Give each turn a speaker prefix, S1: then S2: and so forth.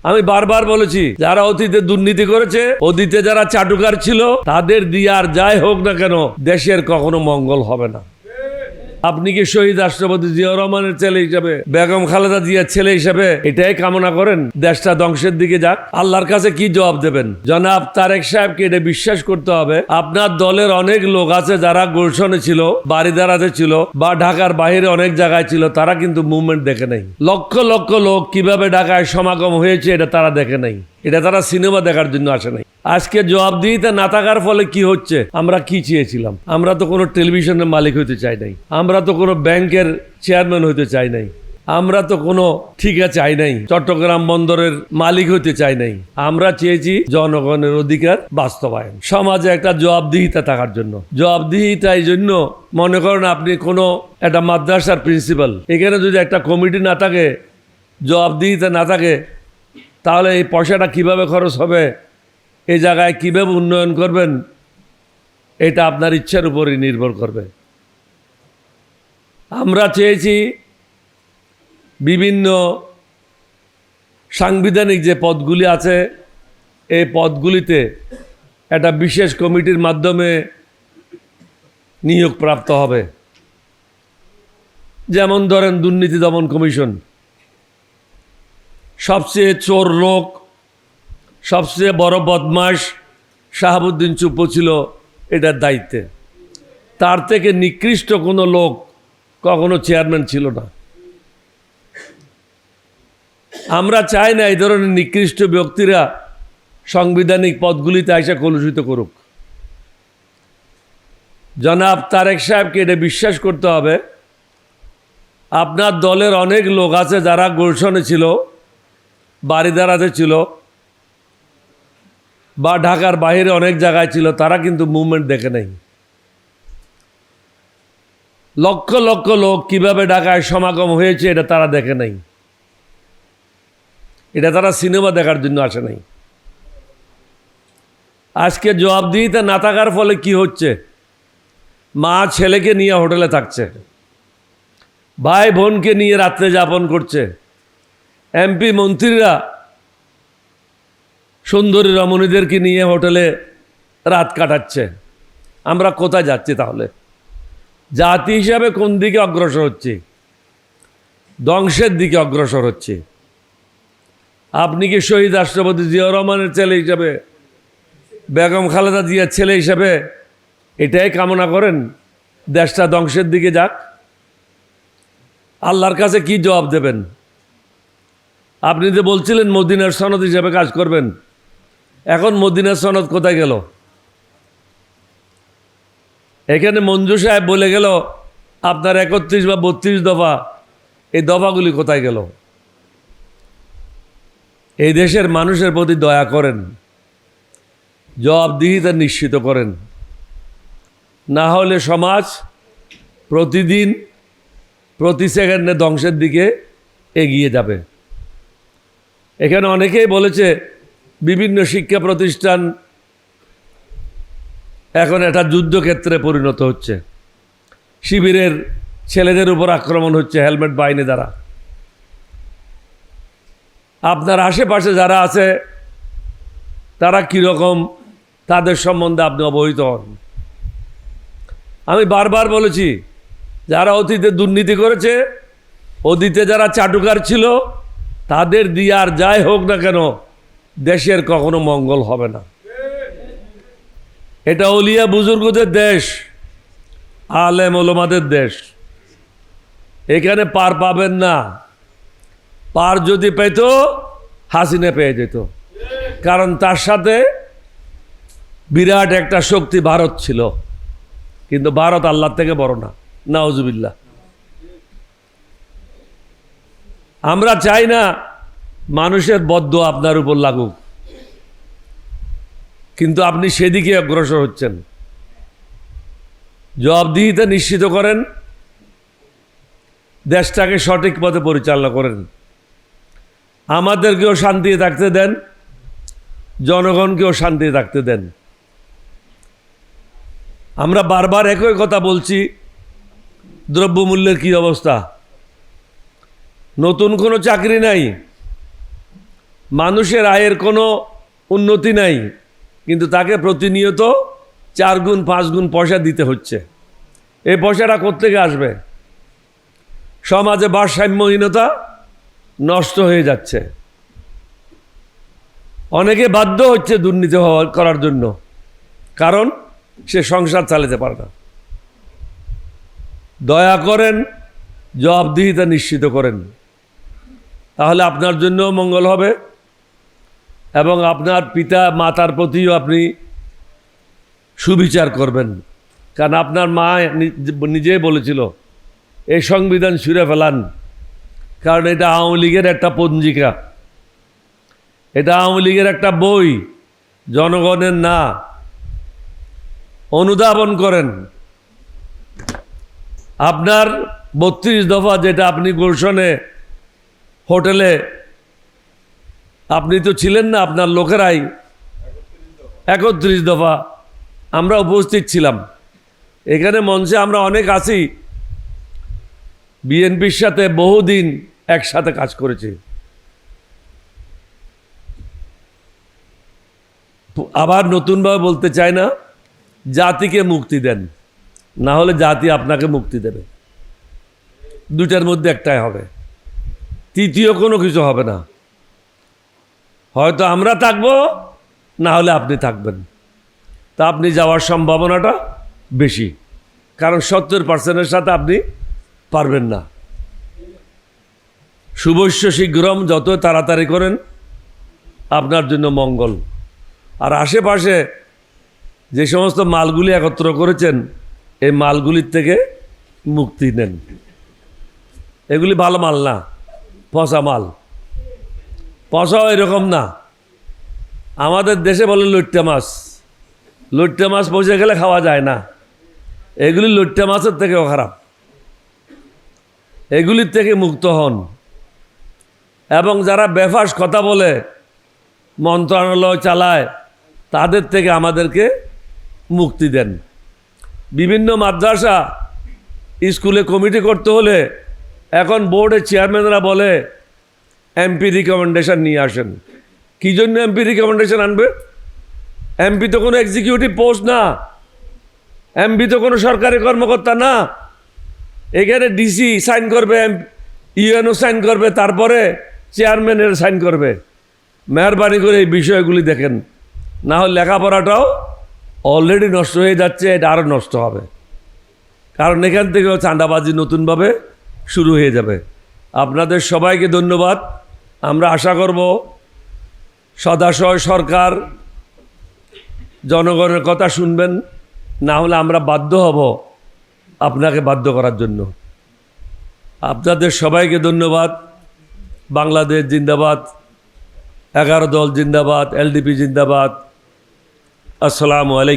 S1: আমি বারবার বলেছি, যারা অতীতে দুর্নীতি করেছে, অতীতে যারা চাটুকার ছিল, তাদের দিয়ে আর যাই হোক না কেন দেশের কখনো মঙ্গল হবে না। আপনি কি শহীদ রাষ্ট্রপতি জিয়াউর রহমানের ছেলে হিসেবে, বেগম খালেদা জিয়ার ছেলে হিসেবে এটাই কামনা করেন দেশটা ধ্বংসের দিকে যাক? আল্লাহর কাছে কি জবাব দেবেন? জনাব তারেক সাহেবকে এটা বিশ্বাস করতে হবে, আপনার দলের অনেক লোক আছে যারা গুলশনে ছিল, বারিধারাতে ছিল, বা ঢাকার বাইরে অনেক জায়গায় ছিল, তারা কিন্তু মুভমেন্ট দেখে নাই। লক্ষ লক্ষ লোক কিভাবে ঢাকায় সমাগম হয়েছে এটা তারা দেখে নাই। এটা তারা সিনেমা দেখার জন্য আসে নাই। আজকে জবাবদিহিতা না থাকার ফলে কি হচ্ছে? আমরা কি চেয়েছিলাম? আমরা তো কোনো টেলিভিশনের মালিক হইতে চাই নাই, আমরা তো কোনো ব্যাংকের চেয়ারম্যান হইতে চাই নাই, আমরা তো কোনো ঠিকা চাই নাই, চট্টগ্রাম বন্দরের মালিক হইতে চাই নাই। আমরা চেয়েছি জনগণের অধিকার বাস্তবায়ন, সমাজে একটা জবাবদিহিতা থাকার জন্য। জবাবদিহিতা এই জন্য, মনে করেন আপনি কোনো একটা মাদ্রাসার প্রিন্সিপাল, এখানে যদি একটা কমিটি না থাকে, জবাবদিহিতা না থাকে, তাহলে এই পয়সাটা কিভাবে খরচ হবে, এই জায়গায় কীভাবে উন্নয়ন করবেন, এটা আপনার ইচ্ছার উপরই নির্ভর করবে। আমরা চেয়েছি বিভিন্ন সাংবিধানিক যে পদগুলি আছে, এই পদগুলিতে একটা বিশেষ কমিটির মাধ্যমে নিয়োগ প্রাপ্ত হবে। যেমন ধরেন দুর্নীতি দমন কমিশন, সবচেয়ে চোর লোক, সবচেয়ে বড় বদমাশ শাহাবুদ্দিন চুপ্পু ছিল এটার দায়িত্বে। তার থেকে নিকৃষ্ট কোনো লোক কখনো চেয়ারম্যান ছিল না। আমরা চাই না এই ধরনের নিকৃষ্ট ব্যক্তিরা সাংবিধানিক পদগুলিতে এসে কলুষিত করুক। জনাব তারেক সাহেবকে এটা বিশ্বাস করতে হবে, আপনার দলের অনেক লোক আছে যারা গুলশনে ছিল, বারিধারাতে ছিল, বা ঢাকার বাইরে অনেক জায়গায় ছিল, তারা কিন্তু মুভমেন্ট দেখে নাই। লক্ষ লক্ষ লোক কিভাবে ঢাকায় সমাগম হয়েছে এটা তারা দেখে নাই। এটা তারা সিনেমা দেখার জন্য আসে নাই। আজকে জবাবদিহিতা না থাকার ফলে কি হচ্ছে? মা ছেলেকে নিয়ে হোটেলে থাকছে, ভাই বোনকে নিয়ে রাত্রে যাপন করছে, এমপি মন্ত্রীরা সুন্দরী রমণীদেরকে নিয়ে হোটেলে রাত কাটাচ্ছে। আমরা কোথায় যাচ্ছি তাহলে? জাতি হিসাবে কোন দিকে অগ্রসর হচ্ছে? ধ্বংসের দিকে অগ্রসর হচ্ছে। আপনি কি শহীদ রাষ্ট্রপতি জিয়াউর রহমানের ছেলে হিসাবে, বেগম খালেদা জিয়ার ছেলে হিসাবে এটাই কামনা করেন দেশটা ধ্বংসের দিকে যাক? আল্লাহর কাছে কি জবাব দেবেন? আপনি যে বলছিলেন মদিনার সনদ হিসাবে কাজ করবেন, এখন মদিনার সনদ কোথায় গেল? এখানে মঞ্জু সাহেব বলে গেল আপনার 31 বা 32 দফা, এই দফাগুলি কোথায় গেল? এই দেশের মানুষের প্রতি দয়া করেন, জবাবদিহিতা নিশ্চিত করেন, না হলে সমাজ প্রতিদিন প্রতি সেকেন্ডে ধ্বংসের দিকে এগিয়ে যাবে। এখানে অনেকেই বলেছে বিভিন্ন শিক্ষা প্রতিষ্ঠান এখন একটা যুদ্ধক্ষেত্রে পরিণত হচ্ছে, শিবিরের ছেলেদের উপর আক্রমণ হচ্ছে হেলমেট বাহিনী দ্বারা। আপনার আশেপাশে যারা আছে তারা কীরকম, তাদের সম্বন্ধে আপনি অবহিত হন। আমি বারবার বলেছি, যারা অতীতে দুর্নীতি করেছে, অতীতে যারা চাটুকার ছিল, তাদের দিয়ে আর যাই হোক না কেন দেশের কখনো মঙ্গল হবে না। এটা ওলিয়া বুজুর্গদের দেশ, আলেম ওলামাদের দেশ। এখানে পার পাবেন না। পার যদি পেত হাসিনা পেয়ে যেত, কারণ তার সাথে বিরাট একটা শক্তি ভারত ছিল, কিন্তু ভারত আল্লাহর থেকে বড় না, নাউজুবিল্লাহ। আমরা চাই না মানুষের বদদোয়া আপনার উপর লাগুক, কিন্তু আপনি সেদিকে অগ্রসর হচ্ছেন। জবাবদিহিতা নিশ্চিত করেন, দেশটাকে সঠিক পথে পরিচালনা করেন, আমাদেরকেও শান্তিতে থাকতে দেন, জনগণকেও শান্তিতে থাকতে দেন। আমরা বারবার একই কথা বলছি, দ্রব্যমূল্যের কি অবস্থা? নতুন কোনো চাকরি নাই, মানুষের আয়ের কোনো উন্নতি নাই, কিন্তু তাকে প্রতিনিয়ত 4 গুণ 5 গুণ পয়সা দিতে হচ্ছে। এই পয়সাটা কোত্থেকে আসবে? সমাজে ভারসাম্যহীনতা নষ্ট হয়ে যাচ্ছে। অনেকে বাধ্য হচ্ছে দুর্নীতি করার জন্য, কারণ সে সংসার চালাতে পারে না। দয়া করেন, জবাবদিহিতা নিশ্চিত করেন, তাহলে আপনার জন্য মঙ্গল হবে এবং আপনার পিতা মাতার প্রতিও আপনি সুবিচার করবেন। কারণ আপনার মা নিজেই বলেছিল এই সংবিধান ছুঁড়ে ফেলান, কারণ এটা আওয়ামী লীগের একটা পঞ্জিকা, এটা আওয়ামী লীগের একটা বই, জনগণের না। অনুধাবন করেন। আপনার 32 দফা যেটা আপনি গুলশনে হোটেলে আপনি তো ছিলেন না, আপনার লোকেরাই 31 দফা আমরা উপস্থিত ছিলাম। এখানে মঞ্চে আমরা অনেক আছি, বিএনপির সাথে বহুদিন একসাথে কাজ করেছি। আবার নতুনভাবে বলতে চাই না, জাতিকে মুক্তি দেন, না হলে জাতি আপনাকে মুক্তি দেবে। দুটার মধ্যে একটাই হবে, তৃতীয় কোনো কিছু হবে না। হয়তো আমরা থাকবো, না হলে আপনি থাকবেন। তা আপনি যাওয়ার সম্ভাবনাটা বেশি, কারণ 70%-এর সাথে আপনি পারবেন না। শুভস্য শীঘ্রম, যত তাড়াতাড়ি করেন আপনার জন্য মঙ্গল। আর আশেপাশে যে সমস্ত মালগুলি একত্র করেছেন, এই মালগুলির থেকে মুক্তি নেন। এগুলি ভালো মাল না, পচা মাল। পচাও এরকম না। আমাদের দেশে বলে লইট্টা মাছ, লইট্টা মাছ পচে গেলে খাওয়া যায় না। এগুলি লইট্টা মাছের থেকেও খারাপ। এগুলির থেকে মুক্ত হন। এবং যারা বেফাস কথা বলে, মন্ত্রণালয় চালায়, তাদের থেকে আমাদেরকে মুক্তি দেন। বিভিন্ন মাদ্রাসা স্কুলে কমিটি করতে হলে এখন বোর্ডের চেয়ারম্যানরা বলে এমপি রিকমেন্ডেশন নিয়ে আসেন। কী জন্য এমপি রিকমেন্ডেশন আনবে? এমপি তো কোনো এক্সিকিউটিভ পোস্ট না, এমপি তো কোনো সরকারি কর্মকর্তা না। এখানে ডিসি সাইন করবে, ইউএনও সাইন করবে, তারপরে চেয়ারম্যানের সাইন করবে। মেহরবানি করে এই বিষয়গুলি দেখেন, না হলে লেখাপড়াটাও অলরেডি নষ্ট হয়ে যাচ্ছে, এটা আরও নষ্ট হবে। কারণ এখান থেকেও চাঁদাবাজি নতুনভাবে শুরু হয়ে যাবে। আপনাদের সবাইকে ধন্যবাদ। আমরা আশা করব সদাশয় সরকার জনগণের কথা শুনবেন, না হলে আমরা বাধ্য হব আপনাকে বাধ্য করার জন্য। আপনাদের সবাইকে ধন্যবাদ। বাংলাদেশ জিন্দাবাদ, 11 দল জিন্দাবাদ, এলডিপি জিন্দাবাদ। আসসালামু আলাইকুম।